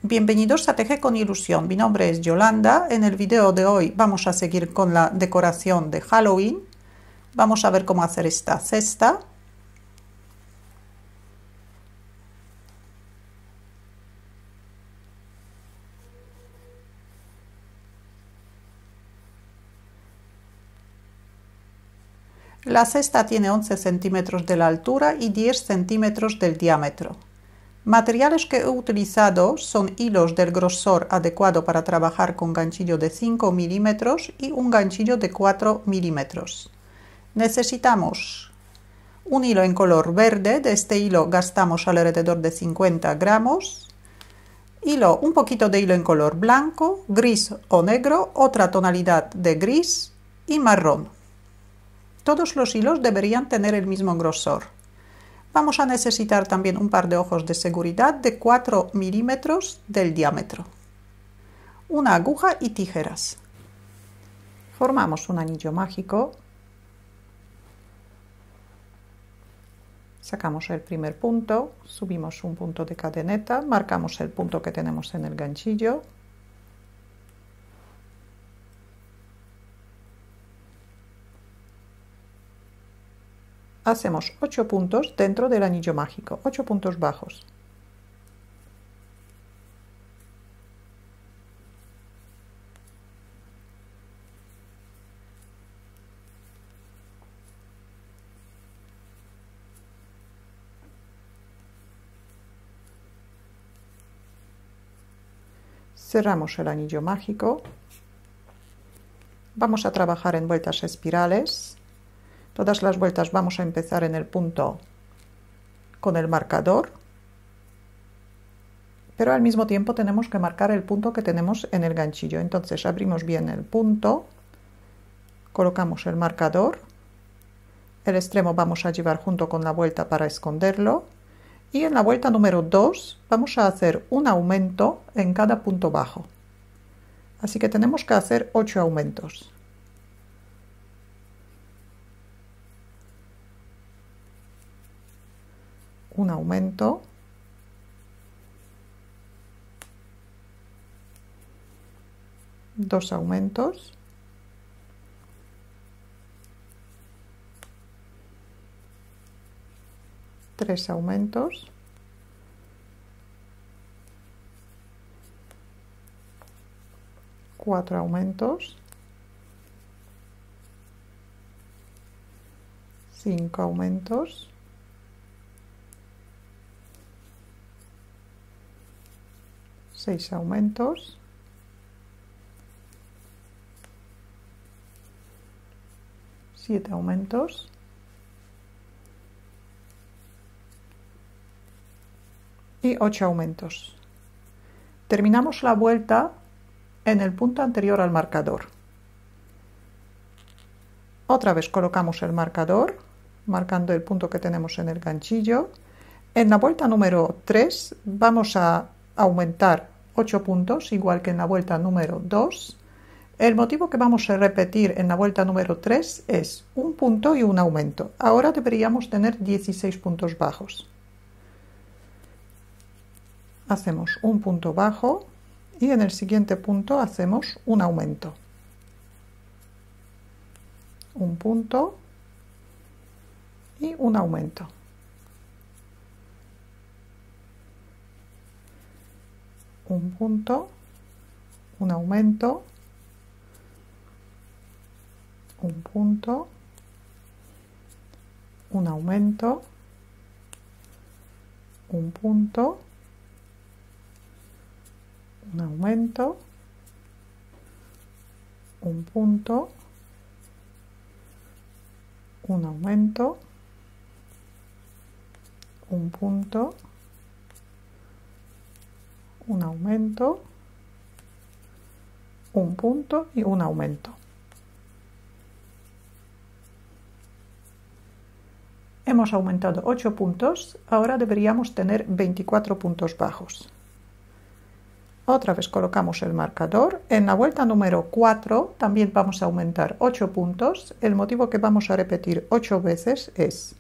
Bienvenidos a Teje con Ilusión, mi nombre es Yolanda. En el video de hoy vamos a seguir con la decoración de Halloween. Vamos a ver cómo hacer esta cesta. La cesta tiene 11 centímetros de la altura y 10 centímetros del diámetro. Materiales que he utilizado son hilos del grosor adecuado para trabajar con ganchillo de 5 milímetros y un ganchillo de 4 milímetros. Necesitamos un hilo en color verde. De este hilo gastamos alrededor de 50 gramos. Un poquito de hilo en color blanco, gris o negro, otra tonalidad de gris y marrón. Todos los hilos deberían tener el mismo grosor. Vamos a necesitar también un par de ojos de seguridad de 4 milímetros del diámetro, una aguja y tijeras. Formamos un anillo mágico, sacamos el primer punto, subimos un punto de cadeneta, marcamos el punto que tenemos en el ganchillo, hacemos 8 puntos dentro del anillo mágico, 8 puntos bajos. Cerramos el anillo mágico. Vamos a trabajar en vueltas espirales. Todas las vueltas vamos a empezar en el punto con el marcador, pero al mismo tiempo tenemos que marcar el punto que tenemos en el ganchillo. Entonces abrimos bien el punto, colocamos el marcador, el extremo vamos a llevar junto con la vuelta para esconderlo, y en la vuelta número 2 vamos a hacer un aumento en cada punto bajo. Así que tenemos que hacer 8 aumentos. Un aumento, dos aumentos, tres aumentos, cuatro aumentos, 5 aumentos, 6 aumentos, 7 aumentos, y 8 aumentos. Terminamos la vuelta en el punto anterior al marcador. Otra vez colocamos el marcador, marcando el punto que tenemos en el ganchillo. En la vuelta número 3 vamos a aumentar 8 puntos, igual que en la vuelta número 2. El motivo que vamos a repetir en la vuelta número 3 es un punto y un aumento. Ahora deberíamos tener 16 puntos bajos. Hacemos un punto bajo y en el siguiente punto hacemos un aumento. Un punto y un aumento. Un punto, un aumento, un punto, un aumento, un punto, un aumento, un punto, un aumento, un punto, un aumento, un punto y un aumento. Hemos aumentado 8 puntos, ahora deberíamos tener 24 puntos bajos. Otra vez colocamos el marcador. En la vuelta número 4 también vamos a aumentar 8 puntos. El motivo que vamos a repetir 8 veces es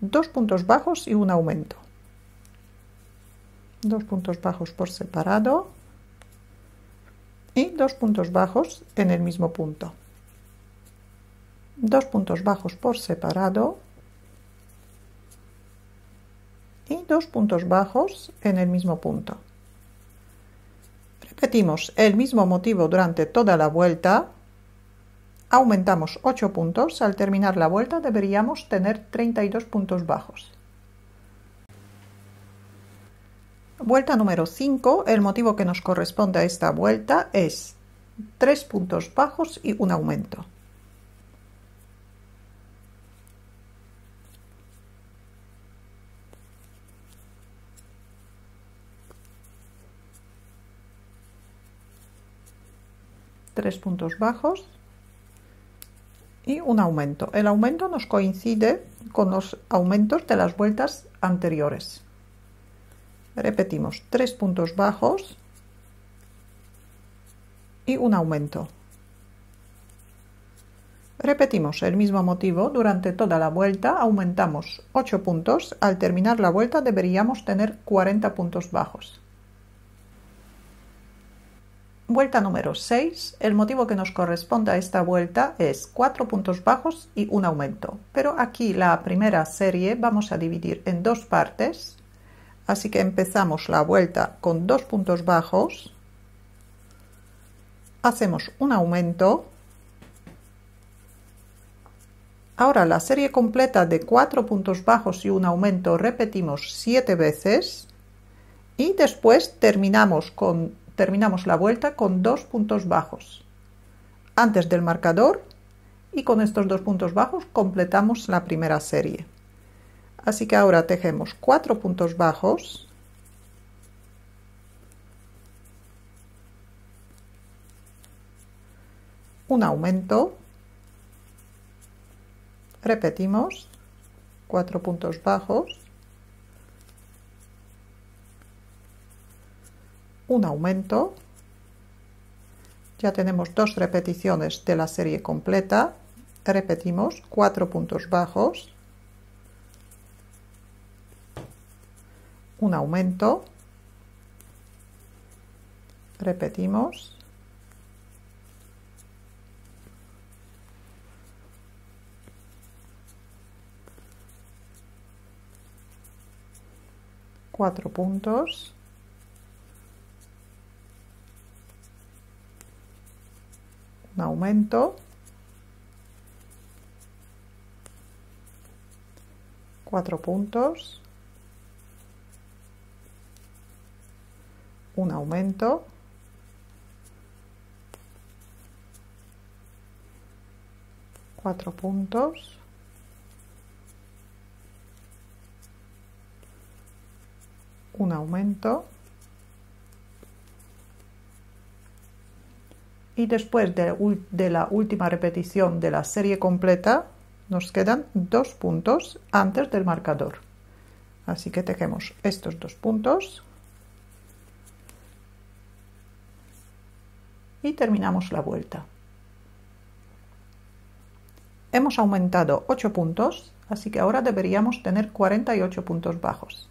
2 puntos bajos y un aumento. 2 puntos bajos por separado y 2 puntos bajos en el mismo punto. 2 puntos bajos por separado y 2 puntos bajos en el mismo punto. Repetimos el mismo motivo durante toda la vuelta. Aumentamos 8 puntos. Al terminar la vuelta deberíamos tener 32 puntos bajos. Vuelta número 5. El motivo que nos corresponde a esta vuelta es 3 puntos bajos y un aumento. Tres puntos bajos y un aumento. El aumento nos coincide con los aumentos de las vueltas anteriores. Repetimos 3 puntos bajos y un aumento. Repetimos el mismo motivo durante toda la vuelta. Aumentamos 8 puntos. Al terminar la vuelta deberíamos tener 40 puntos bajos. Vuelta número 6. El motivo que nos corresponde a esta vuelta es 4 puntos bajos y un aumento. Pero aquí la primera serie vamos a dividir en dos partes. Así que empezamos la vuelta con 2 puntos bajos. Hacemos un aumento. Ahora la serie completa de 4 puntos bajos y un aumento repetimos 7 veces. Y después terminamos la vuelta con 2 puntos bajos antes del marcador y con estos 2 puntos bajos completamos la primera serie. Así que ahora tejemos 4 puntos bajos, un aumento, repetimos 4 puntos bajos, un aumento. Ya tenemos 2 repeticiones de la serie completa. Repetimos 4 puntos bajos, un aumento, repetimos, cuatro puntos, un aumento, 4 puntos, un aumento, cuatro puntos, un aumento, y después de la última repetición de la serie completa nos quedan 2 puntos antes del marcador. Así que tejemos estos 2 puntos y terminamos la vuelta. Hemos aumentado 8 puntos, así que ahora deberíamos tener 48 puntos bajos.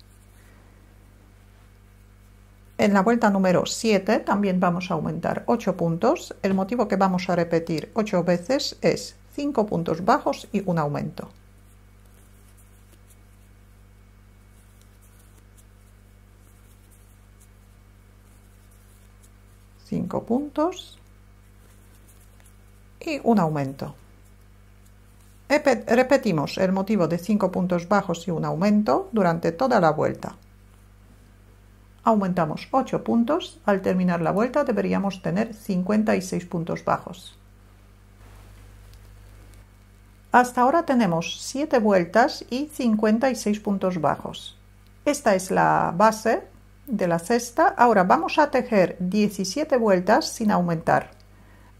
En la vuelta número 7 también vamos a aumentar 8 puntos. El motivo que vamos a repetir 8 veces es 5 puntos bajos y un aumento. Cinco puntos y un aumento. Repetimos el motivo de 5 puntos bajos y un aumento durante toda la vuelta. Aumentamos 8 puntos. Al terminar la vuelta deberíamos tener 56 puntos bajos. Hasta ahora tenemos 7 vueltas y 56 puntos bajos. Esta es la base de la cesta. Ahora vamos a tejer 17 vueltas sin aumentar.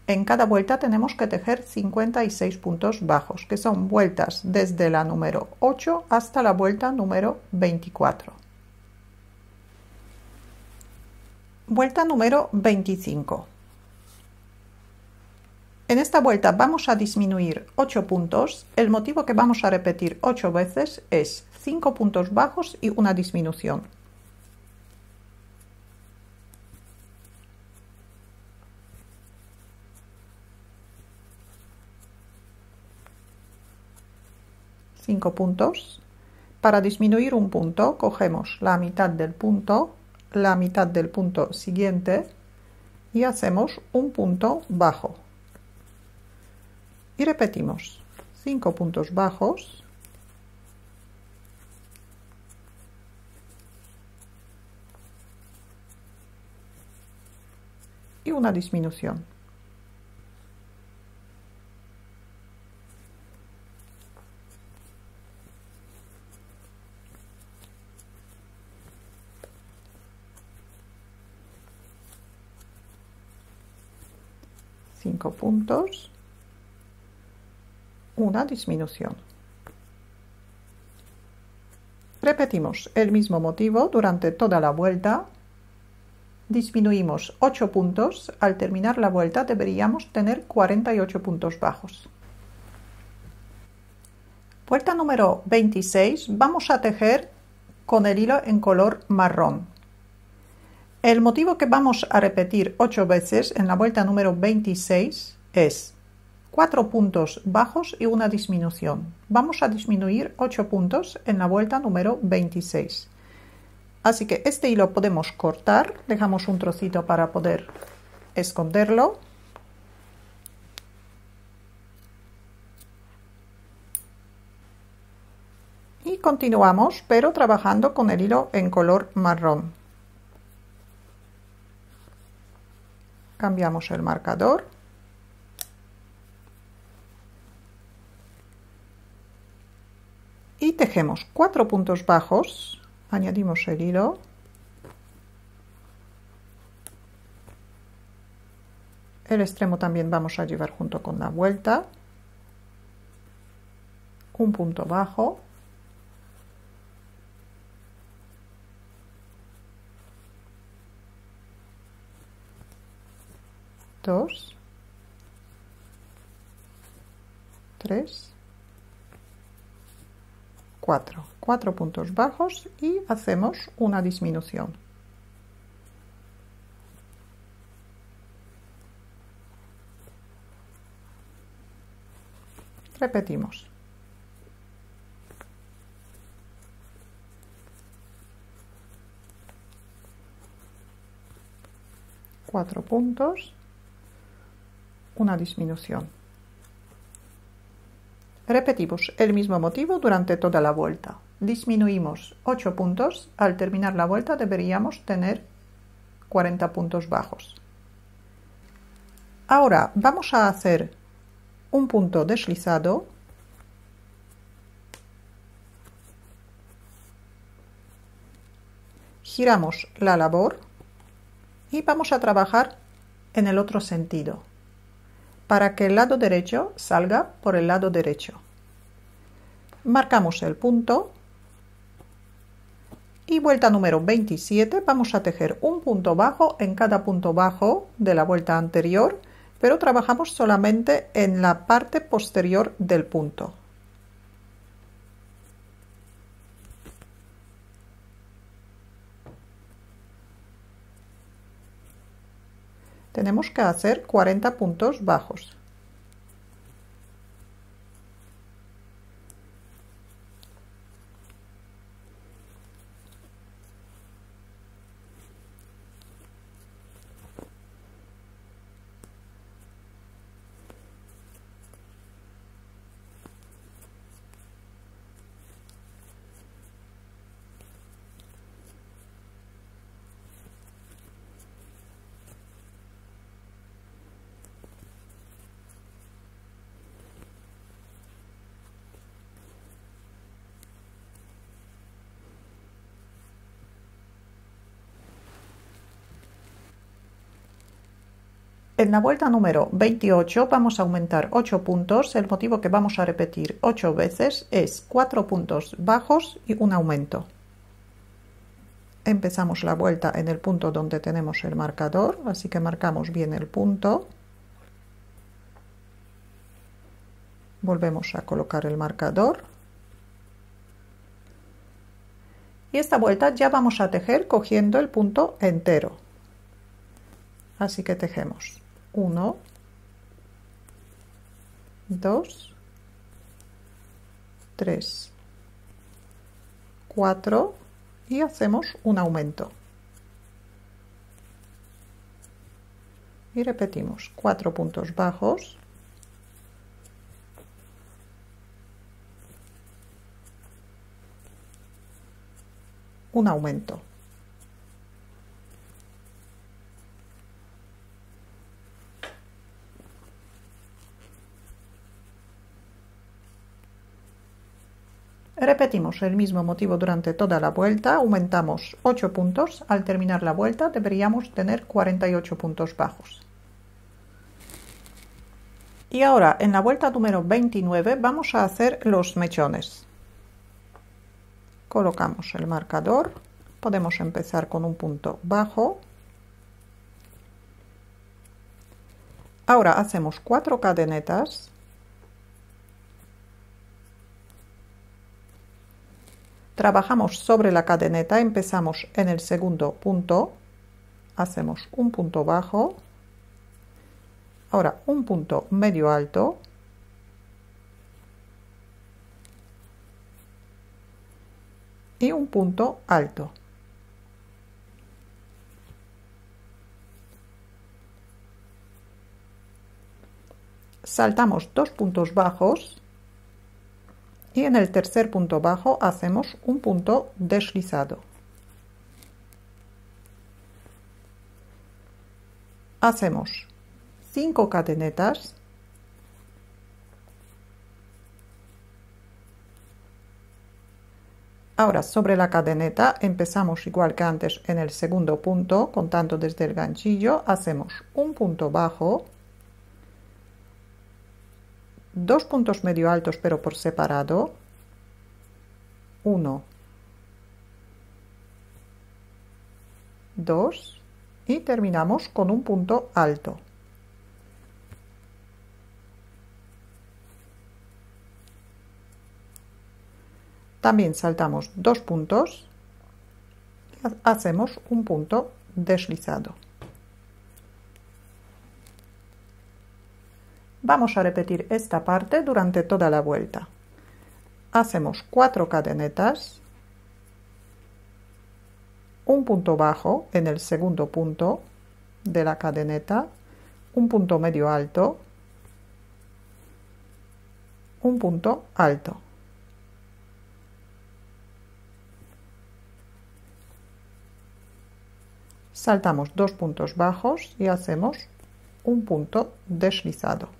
En cada vuelta tenemos que tejer 56 puntos bajos, que son vueltas desde la número 8 hasta la vuelta número 24. Vuelta número 25. En esta vuelta vamos a disminuir 8 puntos. El motivo que vamos a repetir 8 veces es 5 puntos bajos y una disminución. 5 puntos. Para disminuir un punto, cogemos la mitad del punto siguiente y hacemos un punto bajo. Y repetimos 5 puntos bajos. Y una disminución. Cinco puntos, una disminución. Repetimos el mismo motivo durante toda la vuelta. Disminuimos 8 puntos. Al terminar la vuelta deberíamos tener 48 puntos bajos. Vuelta número 26. Vamos a tejer con el hilo en color marrón. El motivo que vamos a repetir 8 veces en la vuelta número 26 es 4 puntos bajos y una disminución. Vamos a disminuir 8 puntos en la vuelta número 26. Así que este hilo podemos cortar, dejamos un trocito para poder esconderlo. Y continuamos, pero trabajando con el hilo en color marrón. Cambiamos el marcador. Y tejemos 4 puntos bajos. Añadimos el hilo. El extremo también vamos a llevar junto con la vuelta. Un punto bajo. Dos. 3. 4. 4 puntos bajos y hacemos una disminución. Repetimos. Cuatro puntos, una disminución. Repetimos el mismo motivo durante toda la vuelta. Disminuimos 8 puntos. Al terminar la vuelta deberíamos tener 40 puntos bajos. Ahora vamos a hacer un punto deslizado. Giramos la labor y vamos a trabajar en el otro sentido, para que el lado derecho salga por el lado derecho. Marcamos el punto y vuelta número 27 vamos a tejer un punto bajo en cada punto bajo de la vuelta anterior, pero trabajamos solamente en la parte posterior del punto. Tenemos que hacer 40 puntos bajos. En la vuelta número 28 vamos a aumentar 8 puntos. El motivo que vamos a repetir 8 veces es 4 puntos bajos y un aumento. Empezamos la vuelta en el punto donde tenemos el marcador, así que marcamos bien el punto. Volvemos a colocar el marcador. Y esta vuelta ya vamos a tejer cogiendo el punto entero. Así que tejemos 1, 2, 3, 4 y hacemos un aumento. Y repetimos 4 puntos bajos, un aumento. Repetimos el mismo motivo durante toda la vuelta, aumentamos 8 puntos, al terminar la vuelta deberíamos tener 48 puntos bajos. Y ahora en la vuelta número 29 vamos a hacer los mechones. Colocamos el marcador, podemos empezar con un punto bajo. Ahora hacemos 4 cadenetas. Trabajamos sobre la cadeneta, empezamos en el segundo punto, hacemos un punto bajo, ahora un punto medio alto, y un punto alto. Saltamos 2 puntos bajos. Y en el tercer punto bajo hacemos un punto deslizado. Hacemos 5 cadenetas. Ahora sobre la cadeneta empezamos igual que antes en el segundo punto, contando desde el ganchillo, hacemos un punto bajo, 2 puntos medio altos pero por separado, 1, 2 y terminamos con un punto alto. También saltamos 2 puntos y hacemos un punto deslizado. Vamos a repetir esta parte durante toda la vuelta. Hacemos 4 cadenetas, un punto bajo en el segundo punto de la cadeneta, un punto medio alto, un punto alto. Saltamos 2 puntos bajos y hacemos un punto deslizado.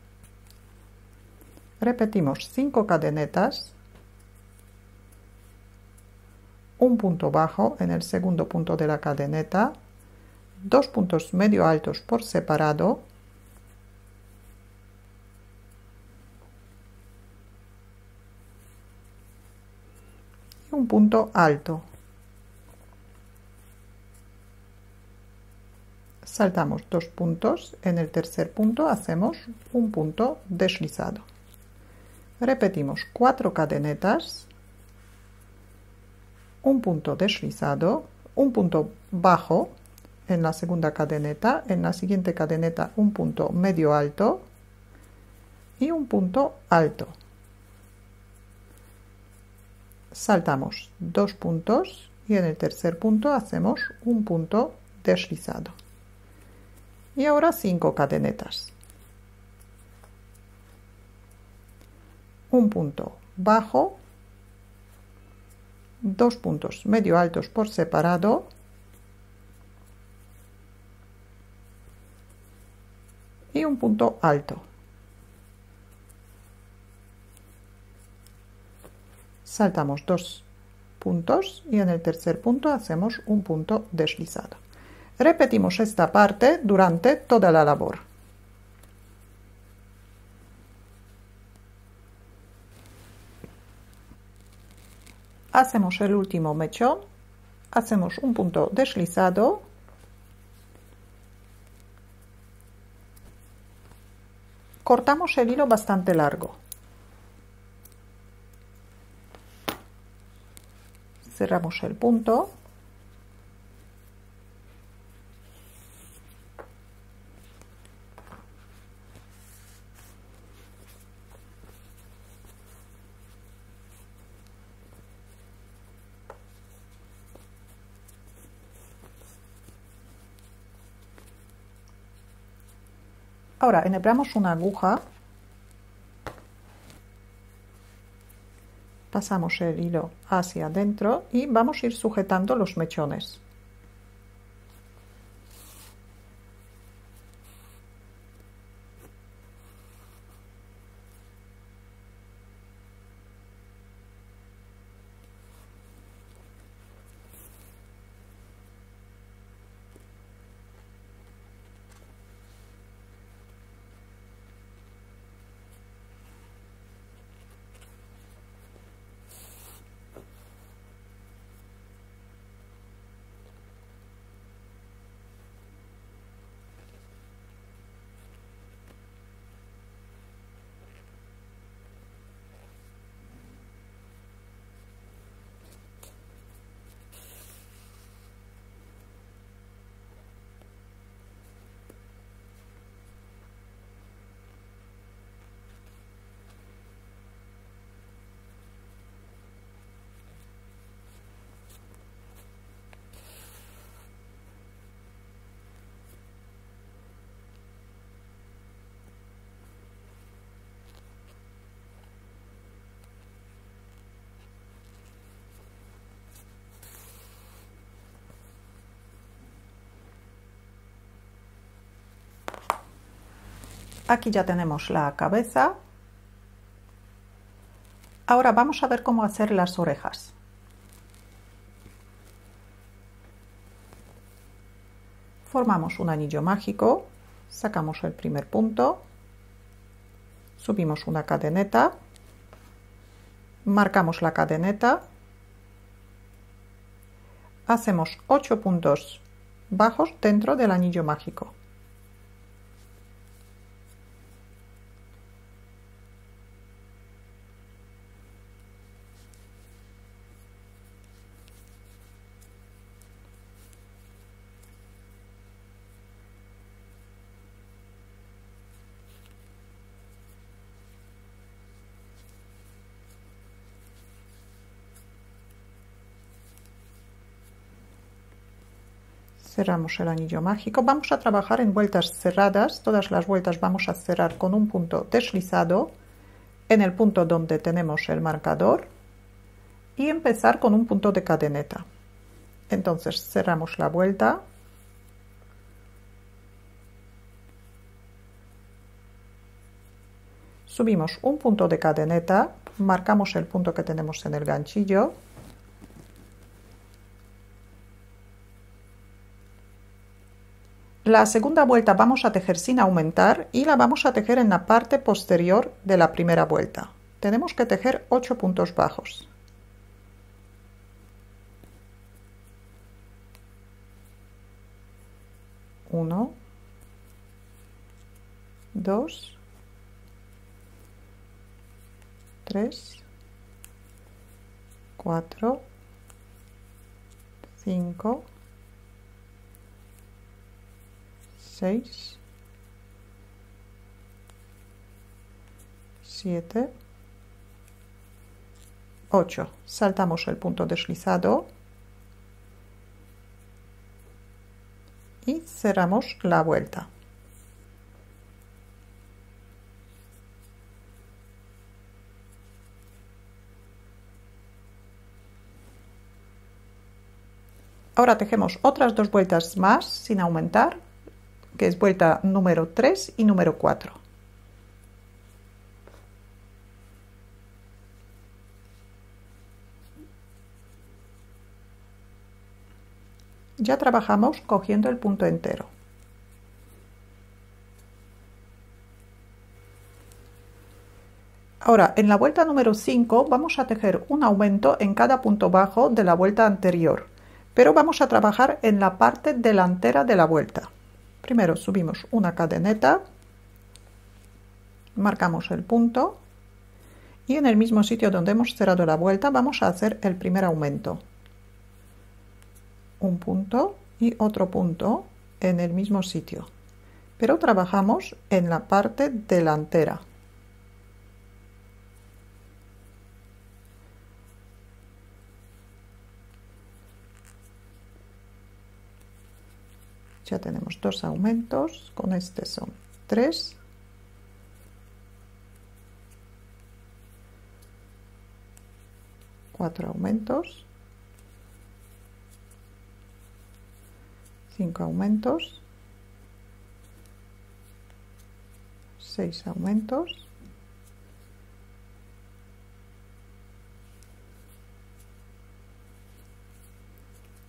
Repetimos 5 cadenetas, un punto bajo en el segundo punto de la cadeneta, 2 puntos medio altos por separado, y un punto alto. Saltamos 2 puntos, en el tercer punto hacemos un punto deslizado. Repetimos 4 cadenetas, un punto deslizado, un punto bajo en la segunda cadeneta, en la siguiente cadeneta un punto medio alto y un punto alto. Saltamos 2 puntos y en el tercer punto hacemos un punto deslizado. Y ahora 5 cadenetas. Un punto bajo, 2 puntos medio altos por separado, y un punto alto. Saltamos 2 puntos y en el tercer punto hacemos un punto deslizado. Repetimos esta parte durante toda la labor. Hacemos el último mechón, hacemos un punto deslizado, cortamos el hilo bastante largo, cerramos el punto, Ahora enhebramos una aguja, pasamos el hilo hacia adentro y vamos a ir sujetando los mechones. Aquí ya tenemos la cabeza. Ahora vamos a ver cómo hacer las orejas. Formamos un anillo mágico, sacamos el primer punto, subimos una cadeneta, marcamos la cadeneta, hacemos 8 puntos bajos dentro del anillo mágico. Cerramos el anillo mágico. Vamos a trabajar en vueltas cerradas. Todas las vueltas vamos a cerrar con un punto deslizado en el punto donde tenemos el marcador y empezar con un punto de cadeneta. Entonces cerramos la vuelta. Subimos un punto de cadeneta, marcamos el punto que tenemos en el ganchillo. La segunda vuelta vamos a tejer sin aumentar y la vamos a tejer en la parte posterior de la primera vuelta. Tenemos que tejer 8 puntos bajos. Uno, 2, 3, 4, 5, 6, 7, 8. Saltamos el punto deslizado y cerramos la vuelta. Ahora tejemos otras 2 vueltas más sin aumentar, que es vuelta número 3 y número 4. Ya trabajamos cogiendo el punto entero. Ahora, en la vuelta número 5 vamos a tejer un aumento en cada punto bajo de la vuelta anterior, pero vamos a trabajar en la parte delantera de la vuelta. Primero subimos una cadeneta, marcamos el punto y en el mismo sitio donde hemos cerrado la vuelta vamos a hacer el primer aumento. Un punto y otro punto en el mismo sitio, pero trabajamos en la parte delantera. Ya tenemos 2 aumentos, con este son 3, cuatro aumentos, 5 aumentos, 6 aumentos,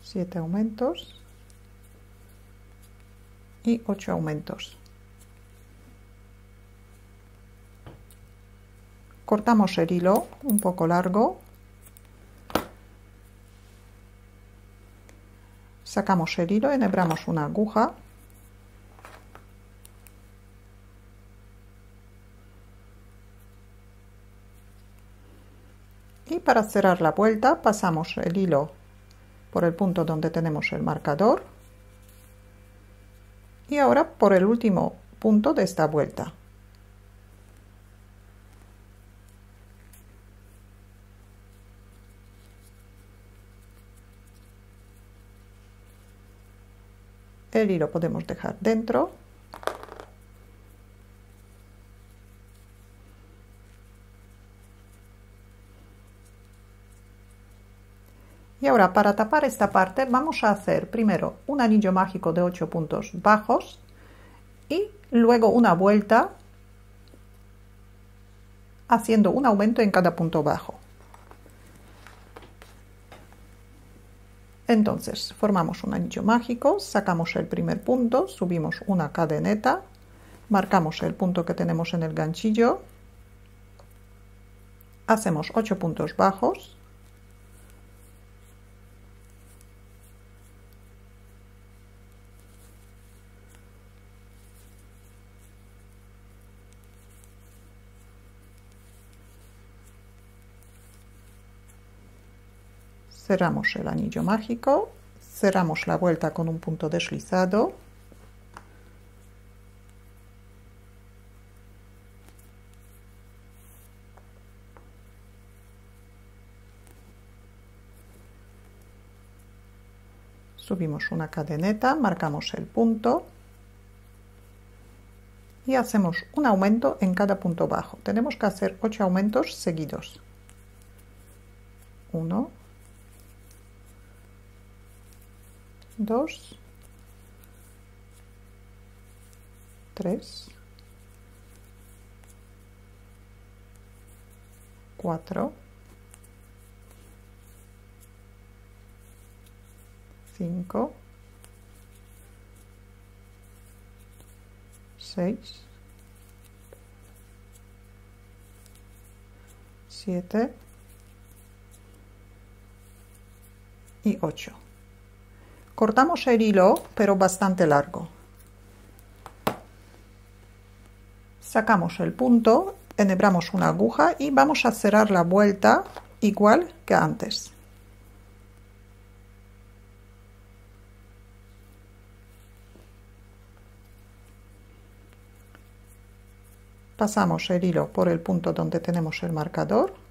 7 aumentos y 8 aumentos. Cortamos el hilo un poco largo, sacamos el hilo, enhebramos una aguja y para cerrar la vuelta pasamos el hilo por el punto donde tenemos el marcador y ahora por el último punto de esta vuelta. El hilo podemos dejar dentro y ahora para tapar esta parte vamos a hacer primero un anillo mágico de 8 puntos bajos y luego una vuelta haciendo un aumento en cada punto bajo. Entonces formamos un anillo mágico, sacamos el primer punto, subimos una cadeneta, marcamos el punto que tenemos en el ganchillo, hacemos 8 puntos bajos, cerramos el anillo mágico, cerramos la vuelta con un punto deslizado, subimos una cadeneta, marcamos el punto y hacemos un aumento en cada punto bajo. Tenemos que hacer 8 aumentos seguidos. 1, 2, 3, 4, 5, 6, 7 y 8. Cortamos el hilo, pero bastante largo. Sacamos el punto, enhebramos una aguja y vamos a cerrar la vuelta igual que antes. Pasamos el hilo por el punto donde tenemos el marcador.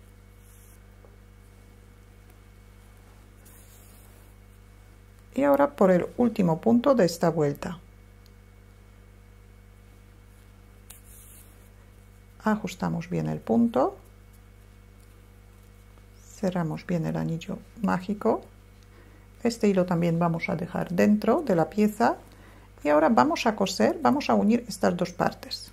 Y ahora por el último punto de esta vuelta. Ajustamos bien el punto. Cerramos bien el anillo mágico. Este hilo también vamos a dejar dentro de la pieza. Y ahora vamos a coser, vamos a unir estas dos partes.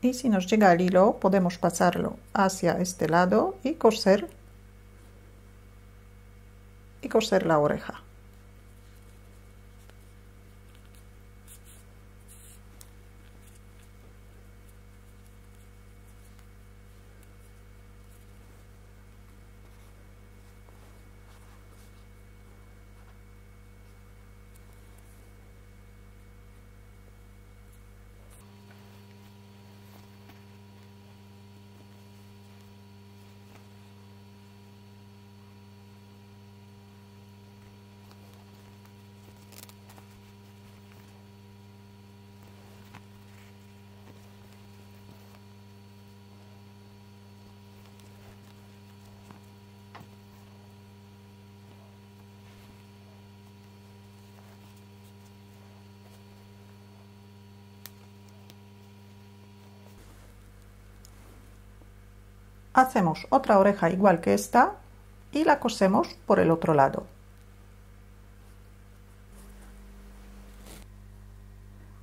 Y si nos llega el hilo, podemos pasarlo hacia este lado y coser la oreja. Hacemos otra oreja igual que esta y la cosemos por el otro lado.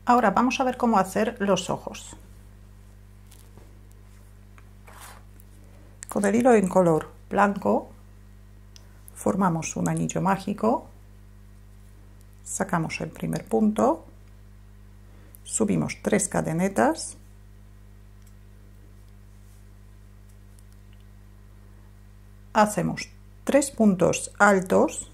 Ahora vamos a ver cómo hacer los ojos. Con el hilo en color blanco formamos un anillo mágico, sacamos el primer punto, subimos 3 cadenetas, hacemos 3 puntos altos,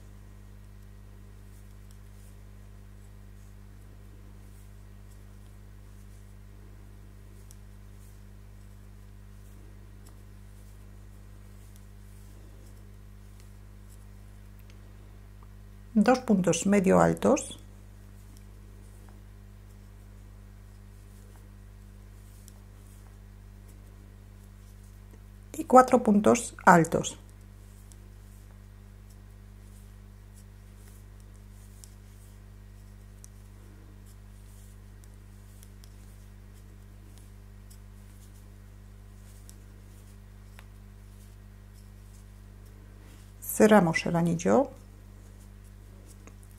dos puntos medio altos, y 4 puntos altos. Cerramos el anillo,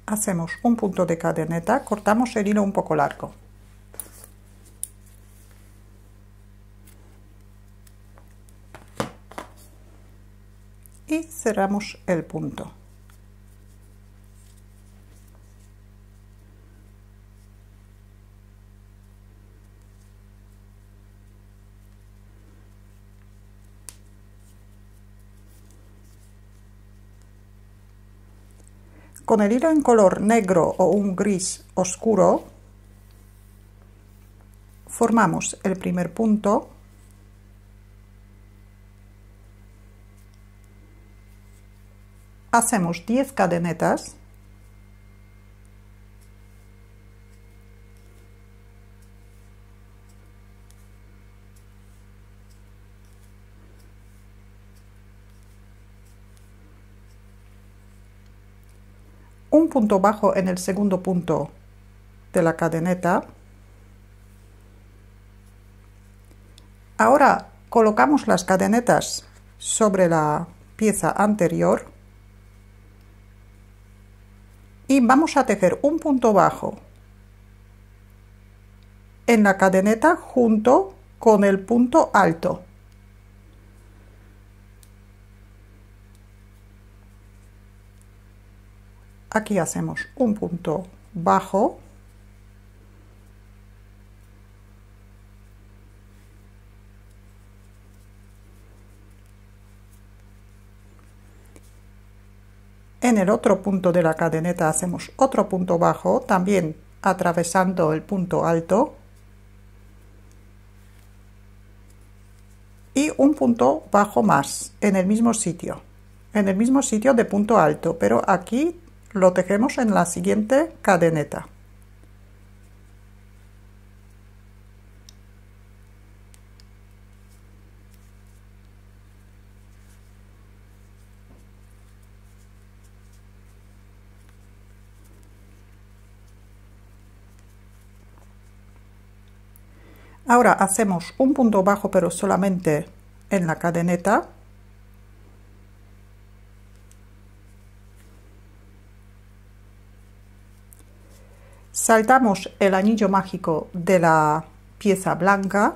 hacemos un punto de cadeneta, cortamos el hilo un poco largo. Y cerramos el punto. Con el hilo en color negro o un gris oscuro, formamos el primer punto, hacemos 10 cadenetas, un punto bajo en el segundo punto de la cadeneta. Ahora colocamos las cadenetas sobre la pieza anterior y vamos a tejer un punto bajo en la cadeneta junto con el punto alto. Aquí hacemos un punto bajo, en el otro punto de la cadeneta hacemos otro punto bajo, también atravesando el punto alto, y un punto bajo más en el mismo sitio de punto alto, pero aquí lo tejemos en la siguiente cadeneta. Ahora hacemos un punto bajo, pero solamente en la cadeneta. Saltamos el anillo mágico de la pieza blanca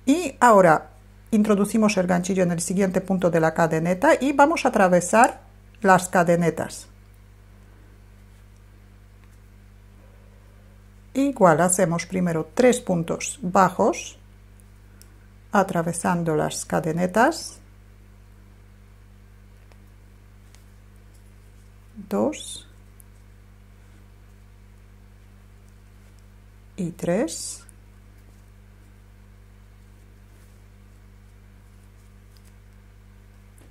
Y ahora introducimos el ganchillo en el siguiente punto de la cadeneta y vamos a atravesar las cadenetas. Igual hacemos primero 3 puntos bajos, atravesando las cadenetas, 2 y 3,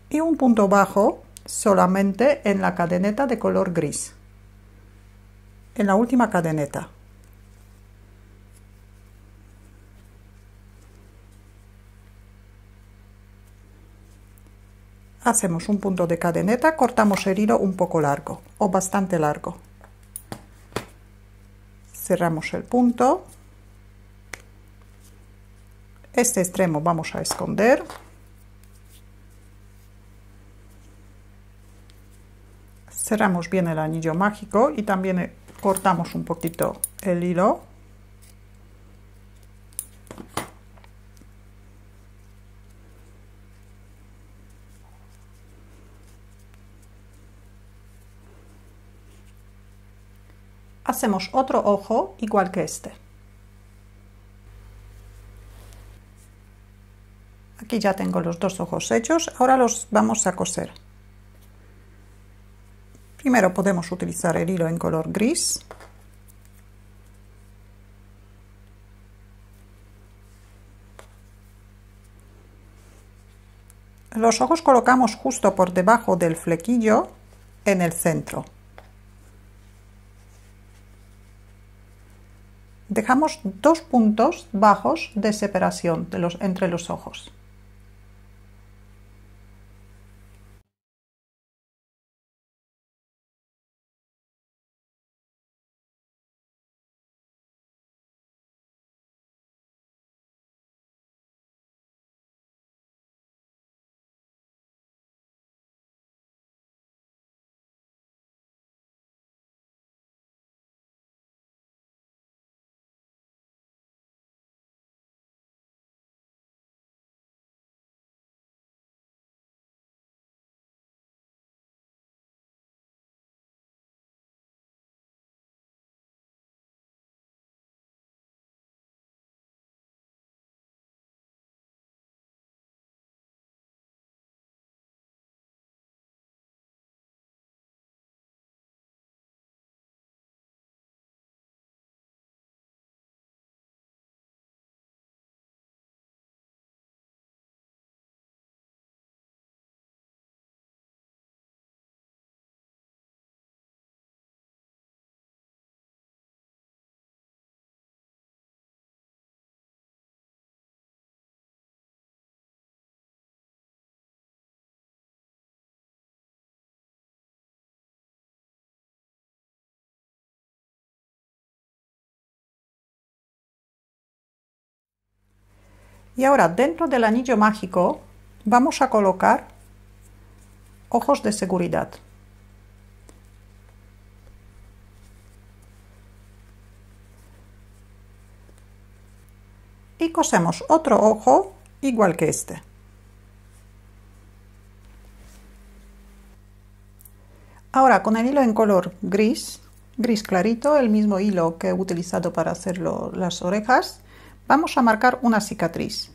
y un punto bajo solamente en la cadeneta de color gris, en la última cadeneta. Hacemos un punto de cadeneta, cortamos el hilo un poco largo o bastante largo. Cerramos el punto. Este extremo vamos a esconder. Cerramos bien el anillo mágico y también cortamos un poquito el hilo. Hacemos otro ojo igual que este. Aquí ya tengo los dos ojos hechos, ahora los vamos a coser. Primero podemos utilizar el hilo en color gris. Los ojos colocamos justo por debajo del flequillo en el centro. Dejamos 2 puntos bajos de separación entre los ojos. Y ahora dentro del anillo mágico vamos a colocar ojos de seguridad. Y cosemos otro ojo igual que este. Ahora con el hilo en color gris, gris clarito, el mismo hilo que he utilizado para hacer las orejas, vamos a marcar una cicatriz.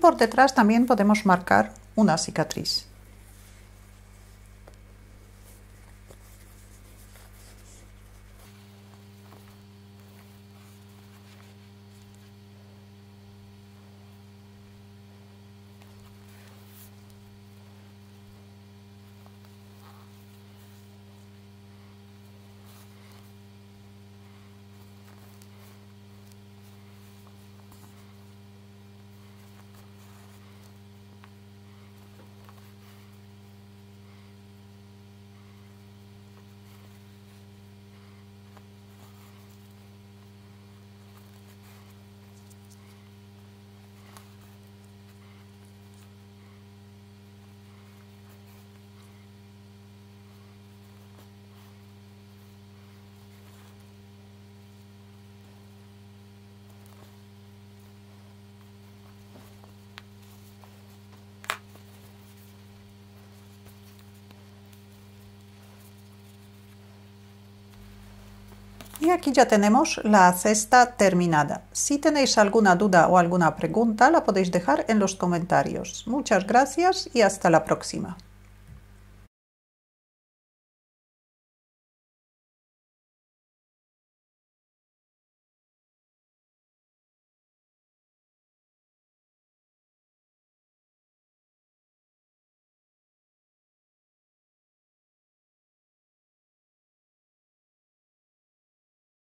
por detrás también podemos marcar una cicatriz. Y aquí ya tenemos la cesta terminada. Si tenéis alguna duda o alguna pregunta, la podéis dejar en los comentarios. Muchas gracias y hasta la próxima.